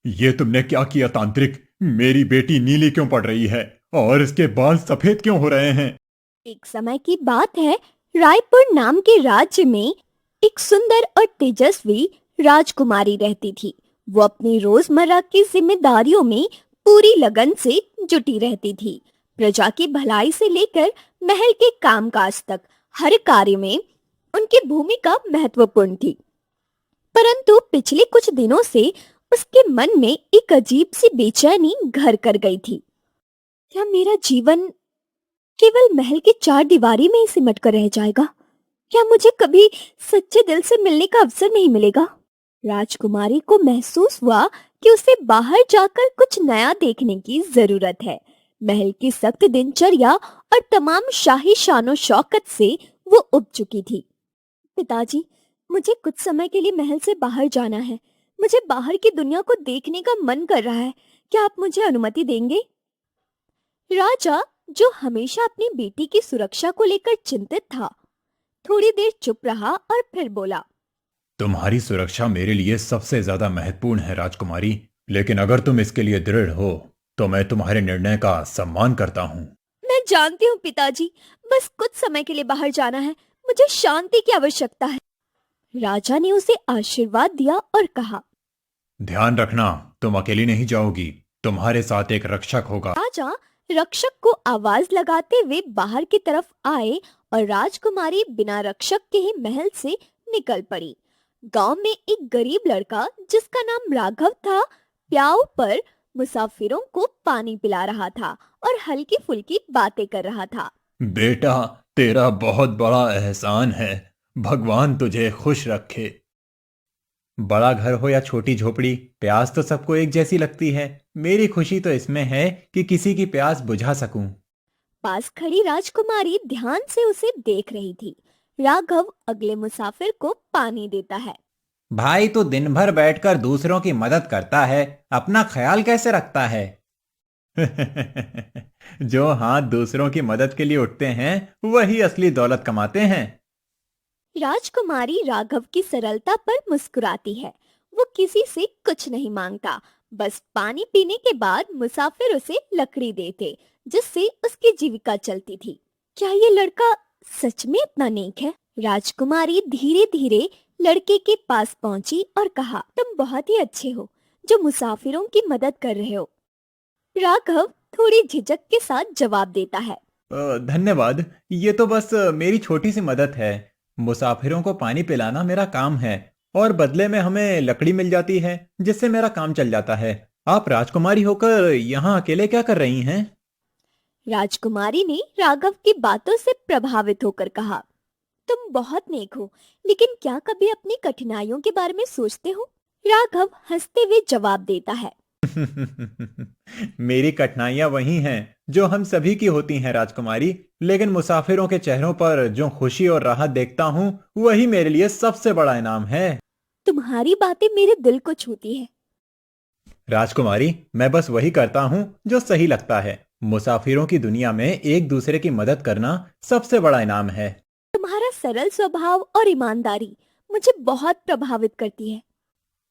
ये तुमने क्या किया तांत्रिक? मेरी बेटी नीली क्यों पड़ रही है और इसके बाल सफेद क्यों हो रहे हैं? एक समय की बात है। रायपुर नाम के राज्य में एक सुंदर और तेजस्वी राजकुमारी रहती थी। वो अपनी रोजमर्रा की जिम्मेदारियों में पूरी लगन से जुटी रहती थी। प्रजा की भलाई से लेकर महल के कामकाज तक हर कार्य में उनकी भूमिका महत्वपूर्ण थी। परंतु पिछले कुछ दिनों से उसके मन में एक अजीब सी बेचैनी घर कर गई थी। क्या मेरा जीवन केवल महल की चार दीवारी में ही सिमट कर रह जाएगा? क्या मुझे कभी सच्चे दिल से मिलने का अवसर नहीं मिलेगा? राजकुमारी को महसूस हुआ कि उसे बाहर जाकर कुछ नया देखने की जरूरत है। महल की सख्त दिनचर्या और तमाम शाही शानो शौकत से वो उब चुकी थी। पिताजी, मुझे कुछ समय के लिए महल से बाहर जाना है। मुझे बाहर की दुनिया को देखने का मन कर रहा है। क्या आप मुझे अनुमति देंगे? राजा, जो हमेशा अपनी बेटी की सुरक्षा को लेकर चिंतित था, थोड़ी देर चुप रहा और फिर बोला। तुम्हारी सुरक्षा मेरे लिए सबसे ज्यादा महत्वपूर्ण है राजकुमारी, लेकिन अगर तुम इसके लिए दृढ़ हो तो मैं तुम्हारे निर्णय का सम्मान करता हूँ। मैं जानती हूँ पिताजी, बस कुछ समय के लिए बाहर जाना है। मुझे शांति की आवश्यकता है। राजा ने उसे आशीर्वाद दिया और कहा। ध्यान रखना, तुम अकेली नहीं जाओगी, तुम्हारे साथ एक रक्षक होगा। राजा रक्षक को आवाज लगाते हुए बाहर की तरफ आए और राजकुमारी बिना रक्षक के ही महल से निकल पड़ी। गांव में एक गरीब लड़का जिसका नाम राघव था, प्याऊ पर मुसाफिरों को पानी पिला रहा था और हल्की फुल्की बातें कर रहा था। बेटा, तेरा बहुत बड़ा एहसान है। भगवान तुझे खुश रखे। बड़ा घर हो या छोटी झोपड़ी, प्यास तो सबको एक जैसी लगती है। मेरी खुशी तो इसमें है कि किसी की प्यास बुझा सकूं। पास खड़ी राजकुमारी ध्यान से उसे देख रही थी। राघव अगले मुसाफिर को पानी देता है। भाई तो दिन भर बैठकर दूसरों की मदद करता है, अपना ख्याल कैसे रखता है? जो हाथ दूसरों की मदद के लिए उठते हैं वही असली दौलत कमाते हैं। राजकुमारी राघव की सरलता पर मुस्कुराती है। वो किसी से कुछ नहीं मांगता, बस पानी पीने के बाद मुसाफिर उसे लकड़ी देते, जिससे उसकी जीविका चलती थी। क्या ये लड़का सच में इतना नेक है? राजकुमारी धीरे धीरे लड़के के पास पहुंची और कहा, तुम बहुत ही अच्छे हो जो मुसाफिरों की मदद कर रहे हो। राघव थोड़ी झिझक के साथ जवाब देता है। धन्यवाद, ये तो बस मेरी छोटी सी मदद है। मुसाफिरों को पानी पिलाना मेरा काम है और बदले में हमें लकड़ी मिल जाती है जिससे मेरा काम चल जाता है। आप राजकुमारी होकर यहाँ अकेले क्या कर रही हैं? राजकुमारी ने राघव की बातों से प्रभावित होकर कहा, तुम बहुत नेक हो, लेकिन क्या कभी अपनी कठिनाइयों के बारे में सोचते हो? राघव हंसते हुए जवाब देता है। मेरी कठिनाइयां वही हैं जो हम सभी की होती हैं राजकुमारी, लेकिन मुसाफिरों के चेहरों पर जो खुशी और राहत देखता हूँ वही मेरे लिए सबसे बड़ा इनाम है। तुम्हारी बातें मेरे दिल को छूती है। राजकुमारी, मैं बस वही करता हूँ जो सही लगता है। मुसाफिरों की दुनिया में एक दूसरे की मदद करना सबसे बड़ा इनाम है। तुम्हारा सरल स्वभाव और ईमानदारी मुझे बहुत प्रभावित करती है।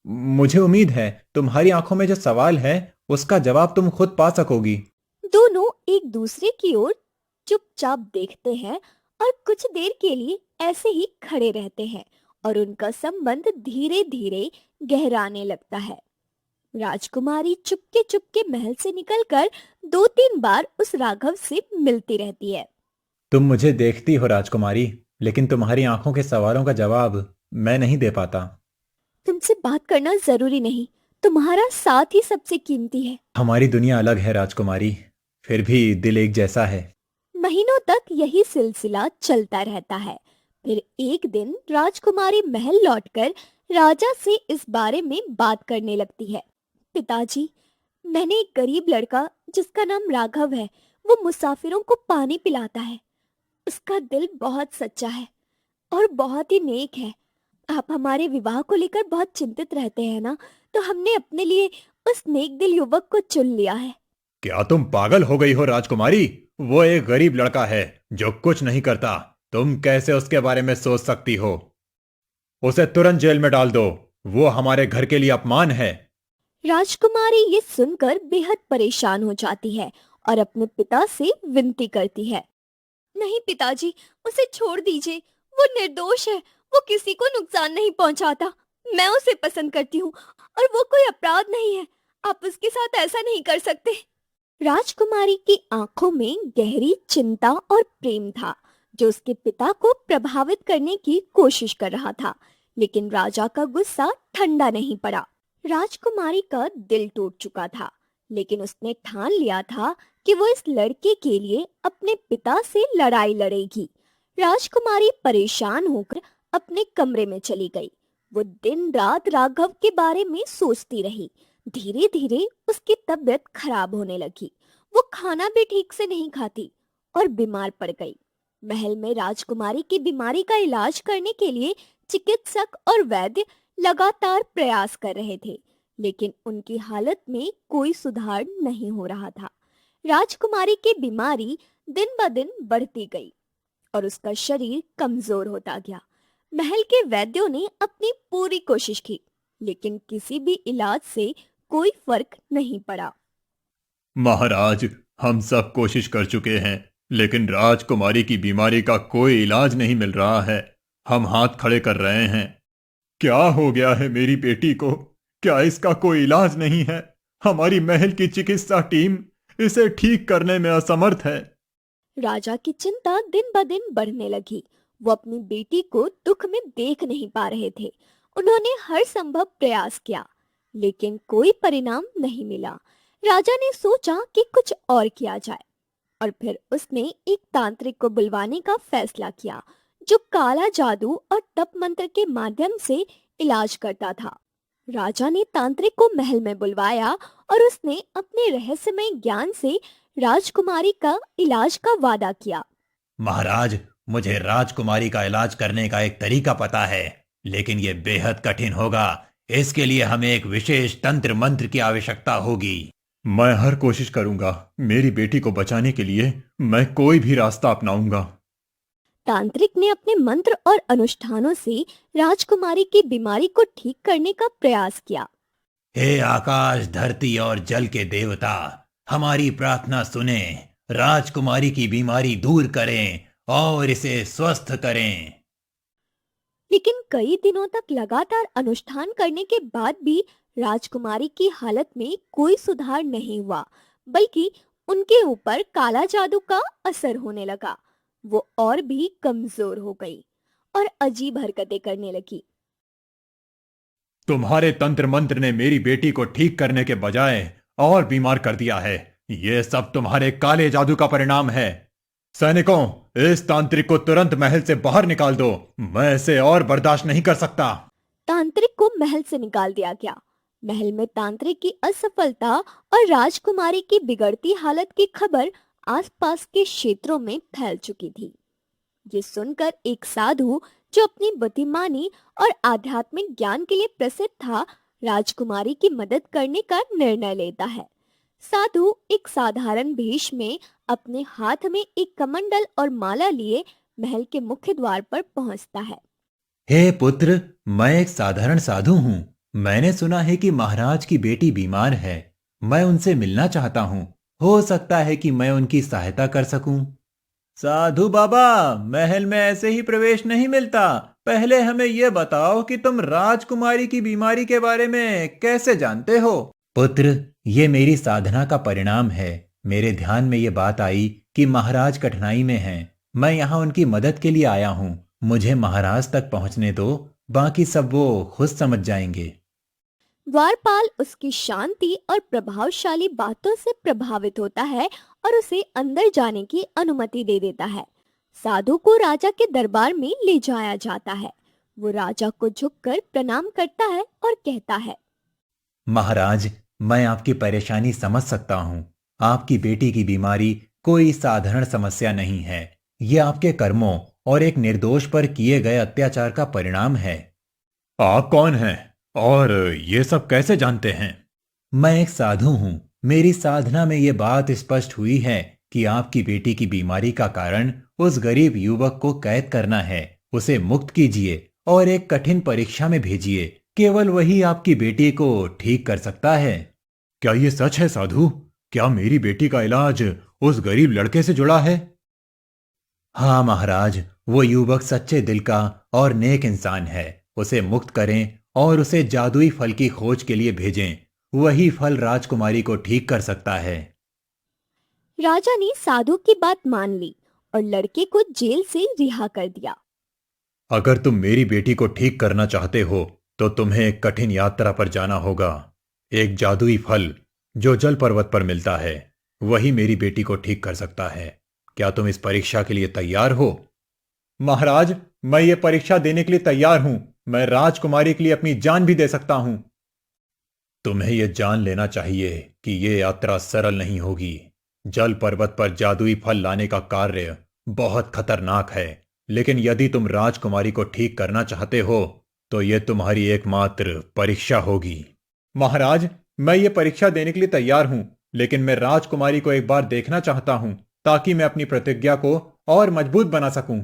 मुझे उम्मीद है तुम्हारी आंखों में जो सवाल है उसका जवाब तुम खुद पा सकोगी। दोनों एक दूसरे की ओर चुपचाप देखते हैं और कुछ देर के लिए ऐसे ही खड़े रहते हैं और उनका संबंध धीरे धीरे गहराने लगता है। राजकुमारी चुपके चुपके महल से निकलकर दो तीन बार उस राघव से मिलती रहती है। तुम मुझे देखती हो राजकुमारी, लेकिन तुम्हारी आंखों के सवालों का जवाब मैं नहीं दे पाता। तुमसे बात करना जरूरी नहीं, तुम्हारा साथ ही सबसे कीमती है। हमारी दुनिया अलग है राजकुमारी, फिर भी दिल एक जैसा है। महीनों तक यही सिलसिला चलता रहता है। फिर एक दिन राजकुमारी महल लौटकर राजा से इस बारे में बात करने लगती है। पिताजी, मैंने एक गरीब लड़का जिसका नाम राघव है, वो मुसाफिरों को पानी पिलाता है। उसका दिल बहुत सच्चा है और बहुत ही नेक है। आप हमारे विवाह को लेकर बहुत चिंतित रहते हैं ना, तो हमने अपने लिए उस नेक दिल युवक को चुन लिया है। क्या तुम पागल हो गई हो राजकुमारी? वो एक गरीब लड़का है जो कुछ नहीं करता। तुम कैसे उसके बारे में सोच सकती हो? उसे तुरंत जेल में डाल दो। वो हमारे घर के लिए अपमान है। राजकुमारी ये सुनकर बेहद परेशान हो जाती है और अपने पिता से विनती करती है। नहीं पिताजी, उसे छोड़ दीजिए। वो निर्दोष है, वो किसी को नुकसान नहीं पहुंचाता। मैं उसे पसंद करती हूँ और वो कोई अपराध नहीं है। आप उसके साथ ऐसा नहीं कर सकते। राजकुमारी की आंखों में गहरी चिंता और प्रेम था, जो उसके पिता को प्रभावित करने की कोशिश कर रहा था, लेकिन राजा का गुस्सा ठंडा नहीं पड़ा। राजकुमारी का दिल टूट चुका था, लेकिन उसने ठान लिया था कि वो इस लड़के के लिए अपने पिता से लड़ाई लड़ेगी। राजकुमारी परेशान होकर अपने कमरे में चली गई। वो दिन रात राघव के बारे में सोचती रही। धीरे धीरे उसकी तबीयत खराब होने लगी। वो खाना भी ठीक से नहीं खाती और बीमार पड़ गई। महल में राजकुमारी की बीमारी का इलाज करने के लिए चिकित्सक और वैद्य लगातार प्रयास कर रहे थे, लेकिन उनकी हालत में कोई सुधार नहीं हो रहा था। राजकुमारी की बीमारी दिन ब दिन बढ़ती गई और उसका शरीर कमजोर होता गया। महल के वैद्यों ने अपनी पूरी कोशिश की, लेकिन किसी भी इलाज से कोई फर्क नहीं पड़ा। महाराज, हम सब कोशिश कर चुके हैं, लेकिन राजकुमारी की बीमारी का कोई इलाज नहीं मिल रहा है। हम हाथ खड़े कर रहे हैं। क्या हो गया है मेरी बेटी को? क्या इसका कोई इलाज नहीं है? हमारी महल की चिकित्सा टीम इसे ठीक करने में असमर्थ है। राजा की चिंता दिन ब दिन बढ़ने लगी। वो अपनी बेटी को दुख में देख नहीं पा रहे थे। उन्होंने हर संभव प्रयास किया, लेकिन कोई परिणाम नहीं मिला। राजा ने सोचा कि कुछ और किया जाए और फिर उसने एक तांत्रिक को बुलवाने का फैसला किया, जो काला जादू और तप मंत्र के माध्यम से इलाज करता था। राजा ने तांत्रिक को महल में बुलवाया और उसने अपने रहस्यमय ज्ञान से राजकुमारी का इलाज का वादा किया। महाराज, मुझे राजकुमारी का इलाज करने का एक तरीका पता है, लेकिन यह बेहद कठिन होगा। इसके लिए हमें एक विशेष तंत्र मंत्र की आवश्यकता होगी। मैं हर कोशिश करूंगा। मेरी बेटी को बचाने के लिए मैं कोई भी रास्ता अपनाऊंगा। तांत्रिक ने अपने मंत्र और अनुष्ठानों से राजकुमारी की बीमारी को ठीक करने का प्रयास किया। हे आकाश, धरती और जल के देवता, हमारी प्रार्थना सुने। राजकुमारी की बीमारी दूर करें और इसे स्वस्थ करें। लेकिन कई दिनों तक लगातार अनुष्ठान करने के बाद भी राजकुमारी की हालत में कोई सुधार नहीं हुआ, बल्कि उनके ऊपर काला जादू का असर होने लगा। वो और भी कमजोर हो गई और अजीब हरकतें करने लगी। तुम्हारे तंत्र मंत्र ने मेरी बेटी को ठीक करने के बजाय और बीमार कर दिया है। यह सब तुम्हारे काले जादू का परिणाम है। सैनिकों, इस तांत्रिक को तुरंत महल से बाहर निकाल दो। मैं इसे और बर्दाश्त नहीं कर सकता। तांत्रिक को महल से निकाल दिया गया। महल में तांत्रिक की असफलता और राजकुमारी की बिगड़ती हालत की खबर आसपास के क्षेत्रों में फैल चुकी थी। ये सुनकर एक साधु, जो अपनी बुद्धिमानी और आध्यात्मिक ज्ञान के लिए प्रसिद्ध था, राजकुमारी की मदद करने का निर्णय लेता है। साधु एक साधारण भेष में अपने हाथ में एक कमंडल और माला लिए महल के मुख्य द्वार पर पहुंचता है। हे पुत्र, मैं एक साधारण साधु हूँ। मैंने सुना है कि महाराज की बेटी बीमार है। मैं उनसे मिलना चाहता हूँ। हो सकता है कि मैं उनकी सहायता कर सकूं। साधु बाबा, महल में ऐसे ही प्रवेश नहीं मिलता। पहले हमें यह बताओ कि तुम राजकुमारी की बीमारी के बारे में कैसे जानते हो? पुत्र, ये मेरी साधना का परिणाम है। मेरे ध्यान में ये बात आई कि महाराज कठिनाई में हैं। मैं यहाँ उनकी मदद के लिए आया हूँ। मुझे महाराज तक पहुँचने दो, बाकी सब वो खुद समझ जाएंगे। द्वारपाल उसकी शांति और प्रभावशाली बातों से प्रभावित होता है और उसे अंदर जाने की अनुमति दे देता है। साधु को राजा के दरबार में ले जाया जाता है। वो राजा को झुककर प्रणाम करता है और कहता है, महाराज, मैं आपकी परेशानी समझ सकता हूँ। आपकी बेटी की बीमारी कोई साधारण समस्या नहीं है। ये आपके कर्मों और एक निर्दोष पर किए गए अत्याचार का परिणाम है। आप कौन हैं और ये सब कैसे जानते हैं? मैं एक साधु हूँ। मेरी साधना में ये बात स्पष्ट हुई है कि आपकी बेटी की बीमारी का कारण उस गरीब युवक को कैद करना है। उसे मुक्त कीजिए और एक कठिन परीक्षा में भेजिए केवल वही आपकी बेटी को ठीक कर सकता है। क्या ये सच है साधु? क्या मेरी बेटी का इलाज उस गरीब लड़के से जुड़ा है? हाँ महाराज, वो युवक सच्चे दिल का और नेक इंसान है। उसे मुक्त करें और उसे जादुई फल की खोज के लिए भेजें। वही फल राजकुमारी को ठीक कर सकता है। राजा ने साधु की बात मान ली और लड़के को जेल से रिहा कर दिया। अगर तुम मेरी बेटी को ठीक करना चाहते हो तो तुम्हें एक कठिन यात्रा पर जाना होगा। एक जादुई फल जो जल पर्वत पर मिलता है, वही मेरी बेटी को ठीक कर सकता है। क्या तुम इस परीक्षा के लिए तैयार हो? महाराज, मैं ये परीक्षा देने के लिए तैयार हूं। मैं राजकुमारी के लिए अपनी जान भी दे सकता हूं। तुम्हें यह जान लेना चाहिए कि यह यात्रा सरल नहीं होगी। जल पर्वत पर जादुई फल लाने का कार्य बहुत खतरनाक है, लेकिन यदि तुम राजकुमारी को ठीक करना चाहते हो तो यह तुम्हारी एकमात्र परीक्षा होगी। महाराज, मैं ये परीक्षा देने के लिए तैयार हूं, लेकिन मैं राजकुमारी को एक बार देखना चाहता हूं ताकि मैं अपनी प्रतिज्ञा को और मजबूत बना सकूं।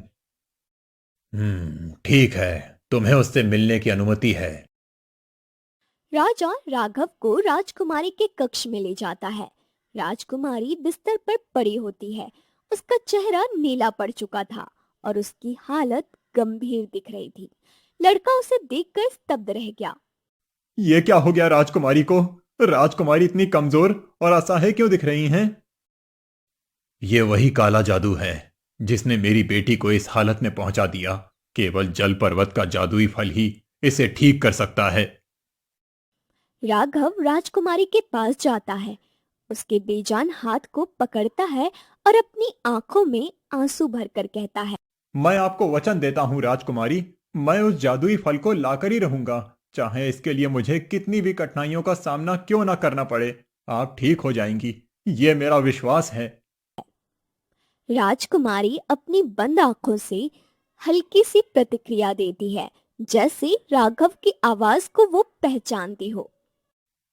ठीक है, तुम्हें उससे मिलने की अनुमति है। राजा राघव को राजकुमारी के कक्ष में ले जाता है। राजकुमारी बिस्तर पर पड़ी होती है। उसका चेहरा नीला पड़ चुका था और उसकी हालत गंभीर दिख रही थी। लड़का उसे देखकर स्तब्ध रह गया। ये क्या हो गया राजकुमारी को? राजकुमारी इतनी कमजोर और असहाय क्यों दिख रही हैं? ये वही काला जादू है जिसने मेरी बेटी को इस हालत में पहुंचा दिया। केवल जल पर्वत का जादुई फल ही इसे ठीक कर सकता है। राघव राजकुमारी के पास जाता है, उसके बेजान हाथ को पकड़ता है और अपनी आंखों में आंसू भरकर कहता है, मैं आपको वचन देता हूं राजकुमारी, मैं उस जादुई फल को लाकर ही रहूंगा, चाहे इसके लिए मुझे कितनी भी कठिनाइयों का सामना क्यों ना करना पड़े। आप ठीक हो जाएंगी, ये मेरा विश्वास है। राजकुमारी अपनी बंद आंखों से हल्की सी प्रतिक्रिया देती है, जैसे राघव की आवाज को वो पहचानती हो।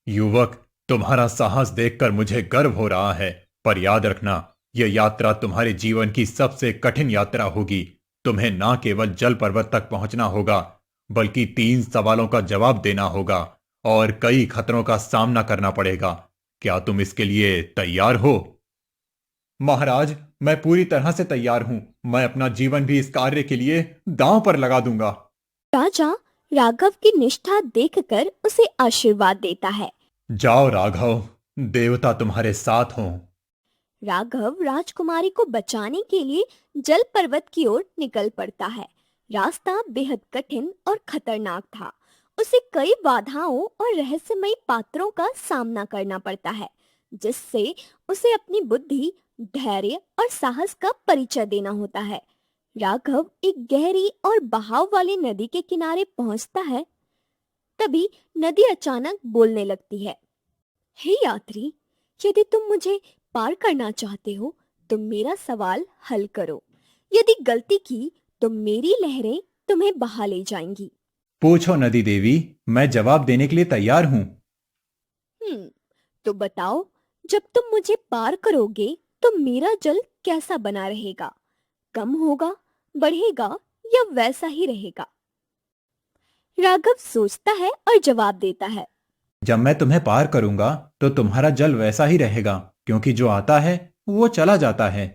युवक, तुम्हारा साहस देखकर मुझे गर्व हो रहा है, पर याद रखना, यह यात्रा तुम्हारे जीवन की सबसे कठिन यात्रा होगी। तुम्हें ना केवल जल पर्वत तक पहुंचना होगा, बल्कि 3 सवालों का जवाब देना होगा और कई खतरों का सामना करना पड़ेगा। क्या तुम इसके लिए तैयार हो? महाराज, मैं पूरी तरह से तैयार हूं। मैं अपना जीवन भी इस कार्य के लिए दांव पर लगा दूंगा। राजा राघव की निष्ठा देखकर उसे आशीर्वाद देता है। जाओ राघव, देवता तुम्हारे साथ हों। राघव राजकुमारी को बचाने के लिए जल पर्वत की ओर निकल पड़ता है। रास्ता बेहद कठिन और खतरनाक था। उसे कई बाधाओं और रहस्यमयी पात्रों का सामना करना पड़ता है, जिससे उसे अपनी बुद्धि, धैर्य और साहस का परिचय देना होता है। राघव एक गहरी और बहाव वाली नदी के किनारे पहुंचता है। तभी नदी अचानक बोलने लगती है, हे यात्री, यदि तुम मुझे पार करना चाहते हो तो मेरा सवाल हल करो। यदि गलती की तो मेरी लहरें तुम्हें बहा ले जाएंगी। पूछो नदी देवी, मैं जवाब देने के लिए तैयार हूं। तो बताओ, जब तुम मुझे पार करोगे तो मेरा जल कैसा बना रहेगा? कम होगा, बढ़ेगा या वैसा ही रहेगा? राघव सोचता है और जवाब देता है, जब मैं तुम्हें पार करूंगा तो तुम्हारा जल वैसा ही रहेगा, क्योंकि जो आता है वो चला जाता है।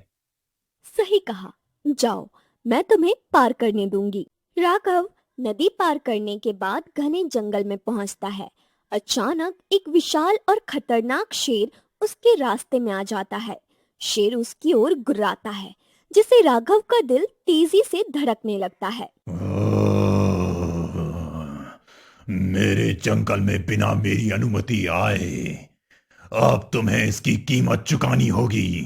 सही कहा, जाओ, मैं तुम्हें पार करने दूंगी। राघव नदी पार करने के बाद घने जंगल में पहुंचता है। अचानक एक विशाल और खतरनाक शेर उसके रास्ते में आ जाता है। शेर उसकी ओर गुर्राता है, जिससे राघव का दिल तेजी से धड़कने लगता है। मेरे जंगल में बिना मेरी अनुमति आए, अब तुम्हें इसकी कीमत चुकानी होगी।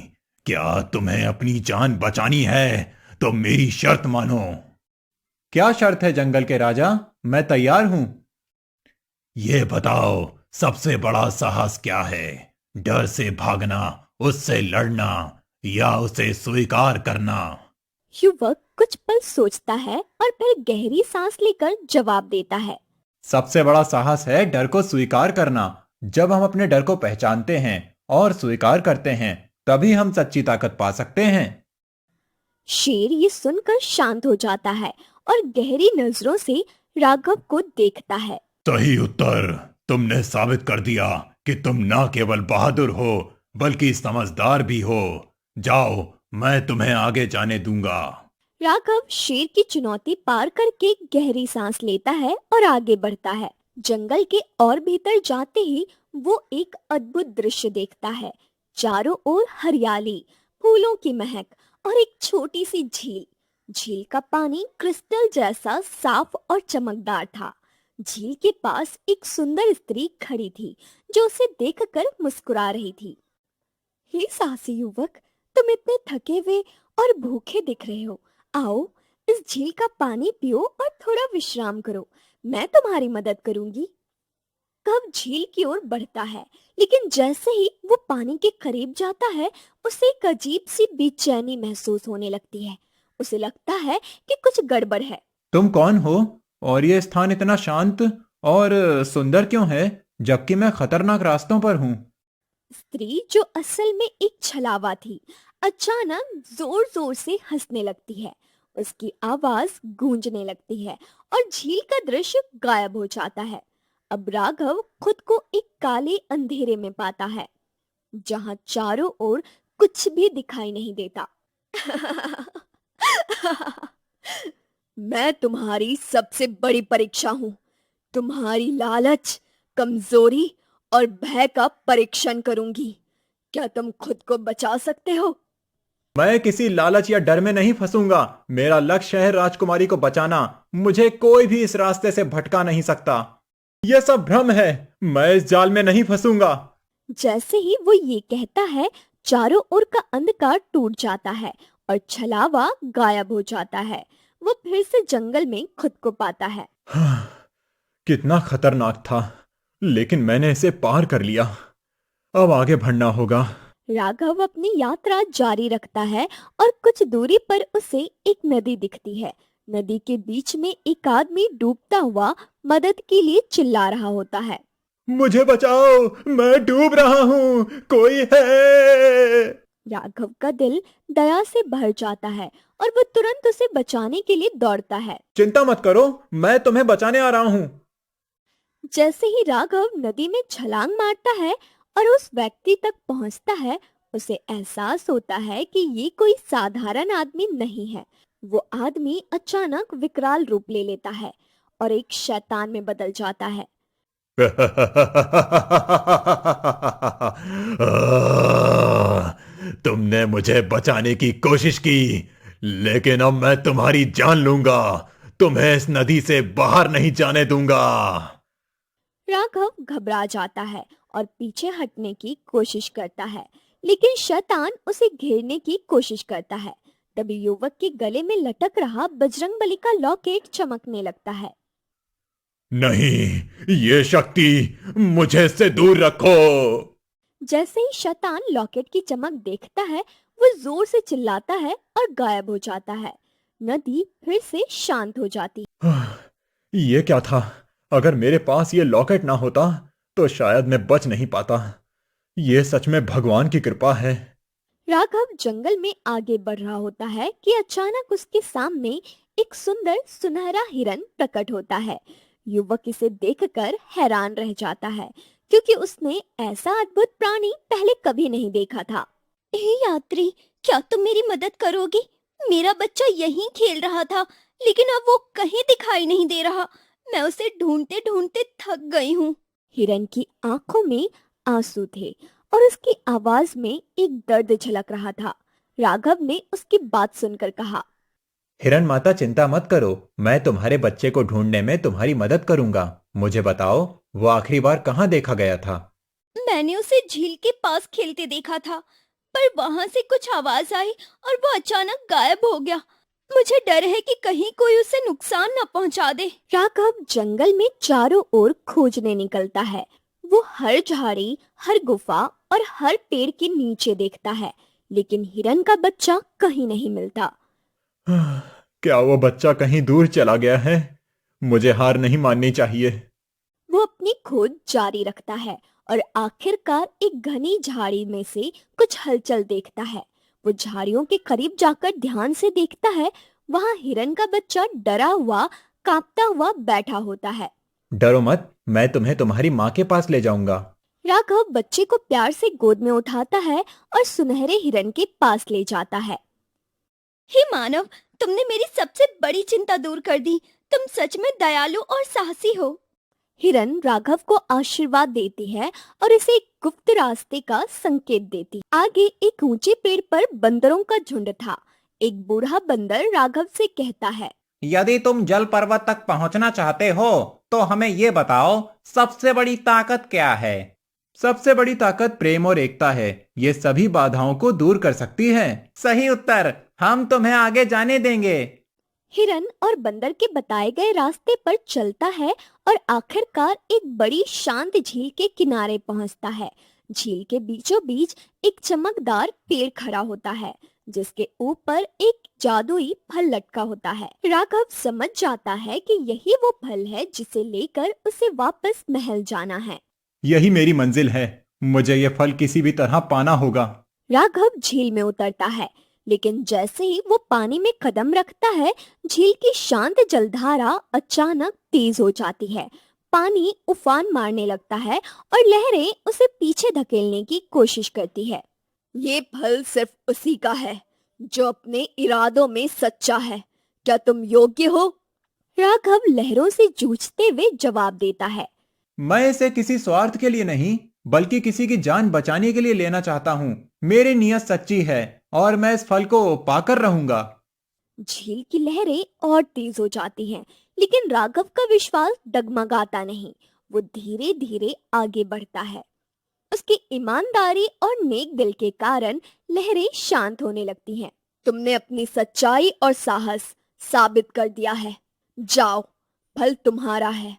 क्या तुम्हें अपनी जान बचानी है तो मेरी शर्त मानो। क्या शर्त है जंगल के राजा? मैं तैयार हूं। ये बताओ, सबसे बड़ा साहस क्या है? डर से भागना, उससे लड़ना या उसे स्वीकार करना? युवक कुछ पल सोचता है और फिर गहरी सांस लेकर जवाब देता है, सबसे बड़ा साहस है डर को स्वीकार करना। जब हम अपने डर को पहचानते हैं और स्वीकार करते हैं, तभी हम सच्ची ताकत पा सकते हैं। शेर ये सुनकर शांत हो जाता है और गहरी नजरों से राघव को देखता है। सही उत्तर। तुमने साबित कर दिया कि तुम ना केवल बहादुर हो बल्कि समझदार भी हो। जाओ, मैं तुम्हें आगे जाने दूंगा। राघव शेर की चुनौती पार करके गहरी सांस लेता है और आगे बढ़ता है। जंगल के और भीतर जाते ही वो एक अद्भुत दृश्य देखता है। चारों ओर हरियाली, फूलों की महक और एक छोटी सी झील। झील का पानी क्रिस्टल जैसा साफ और चमकदार था। झील के पास एक सुंदर स्त्री खड़ी थी जो उसे देखकर मुस्कुरा रही थी। हे साहसी युवक, तुम इतने थके हुए और भूखे दिख रहे हो। आओ, इस झील का पानी पियो और थोड़ा विश्राम करो। मैं तुम्हारी मदद करूंगी। कब झील की ओर बढ़ता है, लेकिन जैसे ही वो पानी के करीब जाता है उसे एक अजीब सी बेचैनी महसूस होने लगती है। उसे लगता है कि कुछ गड़बड़ है। तुम कौन हो और ये स्थान इतना शांत और सुंदर क्यों है, जबकि मैं खतरनाक रास्तों पर हूँ? स्त्री, जो असल में एक छलावा थी, अचानक जोर जोर से हंसने लगती है। उसकी आवाज गूंजने लगती है और झील का दृश्य गायब हो जाता है। अब राघव खुद को एक काले अंधेरे में पाता है जहां चारों ओर कुछ भी दिखाई नहीं देता। मैं तुम्हारी सबसे बड़ी परीक्षा हूं। तुम्हारी लालच, कमजोरी और भय का परीक्षण करूंगी। क्या तुम खुद को बचा सकते हो? मैं किसी लालच या डर में नहीं फंसूंगा। मेरा लक्ष्य है राजकुमारी को बचाना। मुझे कोई भी इस रास्ते से भटका नहीं सकता। यह सब भ्रम है। मैं इस जाल में नहीं फंसूंगा। जैसे ही वो ये कहता है, चारों ओर का अंधकार टूट जाता है और छलावा गायब हो जाता है। वो फिर से जंगल में खुद को पाता है। कितना खतरनाक था, लेकिन मैंने इसे पार कर लिया। अब आगे बढ़ना होगा। राघव अपनी यात्रा जारी रखता है और कुछ दूरी पर उसे एक नदी दिखती है। नदी के बीच में एक आदमी डूबता हुआ मदद के लिए चिल्ला रहा होता है। मुझे बचाओ, मैं डूब रहा हूँ, कोई है? राघव का दिल दया से भर जाता है और वो तुरंत उसे बचाने के लिए दौड़ता है। चिंता मत करो, मैं तुम्हें बचाने आ रहा हूँ। जैसे ही राघव नदी में छलांग मारता है और उस व्यक्ति तक पहुंचता है, उसे एहसास होता है कि ये कोई साधारण आदमी नहीं है। वो आदमी अचानक विकराल रूप ले लेता है और एक शैतान में बदल जाता है। तुमने मुझे बचाने की कोशिश की, लेकिन अब मैं तुम्हारी जान लूंगा। तुम्हें इस नदी से बाहर नहीं जाने दूंगा। राघव घबरा जाता है और पीछे हटने की कोशिश करता है, लेकिन शैतान उसे घेरने की कोशिश करता है। तभी युवक के गले में लटक रहा बजरंगबली का लॉकेट चमकने लगता है। नहीं, ये शक्ति मुझे से दूर रखो। जैसे ही शैतान लॉकेट की चमक देखता है, वो जोर से चिल्लाता है और गायब हो जाता है। नदी फिर से शांत हो जाती है। ये क्या था? अगर मेरे पास ये लॉकेट ना होता तो शायद मैं बच नहीं पाता। ये सच में भगवान की कृपा है। राघव जंगल में आगे बढ़ रहा होता है कि अचानक उसके सामने एक सुंदर सुनहरा हिरन प्रकट होता है। युवक इसे देखकर हैरान रह जाता है, क्योंकि उसने ऐसा अद्भुत प्राणी पहले कभी नहीं देखा था। हे यात्री, क्या तुम मेरी मदद करोगे? मेरा बच्चा यहीं खेल रहा था, लेकिन अब वो कहीं दिखाई नहीं दे रहा। मैं उसे ढूंढते ढूंढते थक गई हूँ। हिरन की आंखों में आंसू थे और उसकी आवाज में एक दर्द झलक रहा था। राघव ने उसकी बात सुनकर कहा, हिरन माता, चिंता मत करो, मैं तुम्हारे बच्चे को ढूंढने में तुम्हारी मदद करूंगा। मुझे बताओ, वो आखिरी बार कहाँ देखा गया था? मैंने उसे झील के पास खेलते देखा था, पर वहां से कुछ आवाज आई और वो अचानक गायब हो गया। मुझे डर है कि कहीं कोई उसे नुकसान न पहुंचा दे। राघव जंगल में चारों ओर खोजने निकलता है। वो हर झाड़ी, हर गुफा और हर पेड़ के नीचे देखता है, लेकिन हिरन का बच्चा कहीं नहीं मिलता। क्या वो बच्चा कहीं दूर चला गया है? मुझे हार नहीं माननी चाहिए। वो अपनी खोज जारी रखता है और आखिरकार एक घनी झाड़ी में से कुछ हलचल देखता है। वो झाड़ियों के करीब जाकर ध्यान से देखता है। वहां हिरन का बच्चा डरा हुआ, कांपता हुआ बैठा होता है। डरो मत, मैं तुम्हें तुम्हारी माँ के पास ले जाऊंगा। राघव बच्चे को प्यार से गोद में उठाता है और सुनहरे हिरन के पास ले जाता है। हे मानव, तुमने मेरी सबसे बड़ी चिंता दूर कर दी। तुम सच में दयालु और साहसी हो। हिरन राघव को आशीर्वाद देती है और इसे एक गुप्त रास्ते का संकेत देती। आगे एक ऊंचे पेड़ पर बंदरों का झुंड था। एक बूढ़ा बंदर राघव से कहता है, यदि तुम जल पर्वत तक पहुंचना चाहते हो तो हमें ये बताओ, सबसे बड़ी ताकत क्या है? सबसे बड़ी ताकत प्रेम और एकता है। ये सभी बाधाओं को दूर कर सकती है। सही उत्तर, हम तुम्हें आगे जाने देंगे। हिरन और बंदर के बताए गए रास्ते पर चलता है और आखिरकार एक बड़ी शांत झील के किनारे पहुंचता है। झील के बीचों बीच एक चमकदार पेड़ खड़ा होता है, जिसके ऊपर एक जादुई फल लटका होता है। राघव समझ जाता है कि यही वो फल है जिसे लेकर उसे वापस महल जाना है। यही मेरी मंजिल है। मुझे ये फल किसी भी तरह पाना होगा। राघव झील में उतरता है, लेकिन जैसे ही वो पानी में कदम रखता है, झील की शांत जलधारा अचानक तेज हो जाती है। पानी उफान मारने लगता है और लहरें उसे पीछे धकेलने की कोशिश करती है। ये फल सिर्फ उसी का है जो अपने इरादों में सच्चा है। क्या तुम योग्य हो? राघव लहरों से जूझते हुए जवाब देता है। मैं इसे किसी स्वार्थ के लिए नहीं, बल्कि किसी की जान बचाने के लिए लेना चाहता हूँ। मेरी नीयत सच्ची है और मैं इस फल को पाकर रहूंगा। झील की लहरें और तेज हो जाती हैं, लेकिन राघव का विश्वास डगमगाता नहीं। वो धीरे धीरे आगे बढ़ता है। उसकी ईमानदारी और नेक दिल के कारण लहरें शांत होने लगती हैं। तुमने अपनी सच्चाई और साहस साबित कर दिया है। जाओ, फल तुम्हारा है।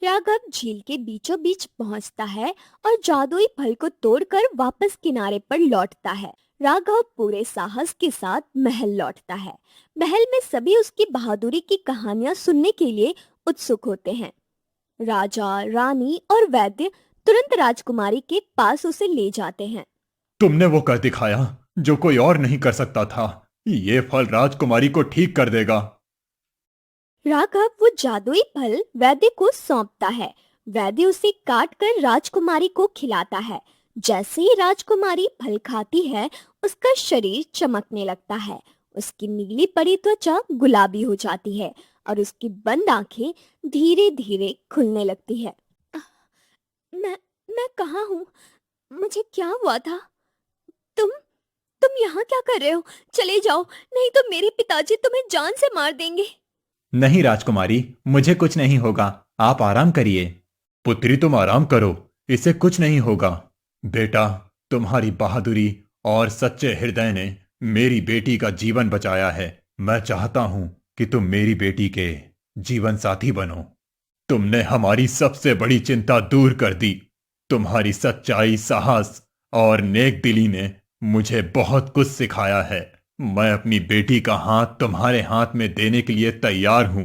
राघव झील के बीचों बीच पहुंचता है और जादुई फल को तोड़कर वापस किनारे पर लौटता है। राघव पूरे साहस के साथ महल लौटता है। महल में सभी उसकी बहादुरी की कहानियां सुनने के लिए उत्सुक होते हैं। राजा, रानी और वैद्य तुरंत राजकुमारी के पास उसे ले जाते हैं। तुमने वो कर दिखाया जो कोई और नहीं कर सकता था। ये फल राजकुमारी को ठीक कर देगा। राघव वो जादुई फल वैद्य को सौंपता है। वैद्य उसे काट कर राजकुमारी को खिलाता है। जैसे ही राजकुमारी फल खाती है, उसका शरीर चमकने लगता है। उसकी नीली पड़ी त्वचा गुलाबी हो जाती है और उसकी बंद आंखें धीरे धीरे खुलने लगती है। मैं कहाँ हूँ? मुझे क्या हुआ था? तुम यहाँ क्या कर रहे हो? चले जाओ, नहीं तो मेरे पिताजी तुम्हें जान से मार देंगे। नहीं राजकुमारी, मुझे कुछ नहीं होगा। आप आराम करिए। पुत्री, तुम आराम करो, इसे कुछ नहीं होगा। बेटा, तुम्हारी बहादुरी और सच्चे हृदय ने मेरी बेटी का जीवन बचाया है। मैं चाहता हूं कि तुम मेरी बेटी के जीवन साथी बनो। तुमने हमारी सबसे बड़ी चिंता दूर कर दी। तुम्हारी सच्चाई, साहस और नेक दिली ने मुझे बहुत कुछ सिखाया है। मैं अपनी बेटी का हाथ तुम्हारे हाथ में देने के लिए तैयार हूं।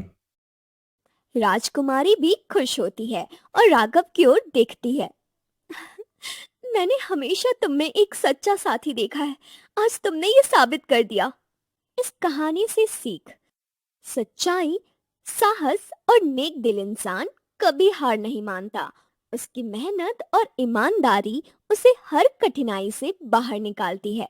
राजकुमारी भी खुश होती है और राघव की ओर देखती है। मैंने हमेशा तुम में एक सच्चा साथी देखा है। आज तुमने ये साबित कर दिया। इस कहानी से सीख: सच्चाई, साहस और नेक दिल इंसान कभी हार नहीं मानता। उसकी मेहनत और ईमानदारी उसे हर कठिनाई से बाहर निकालती है।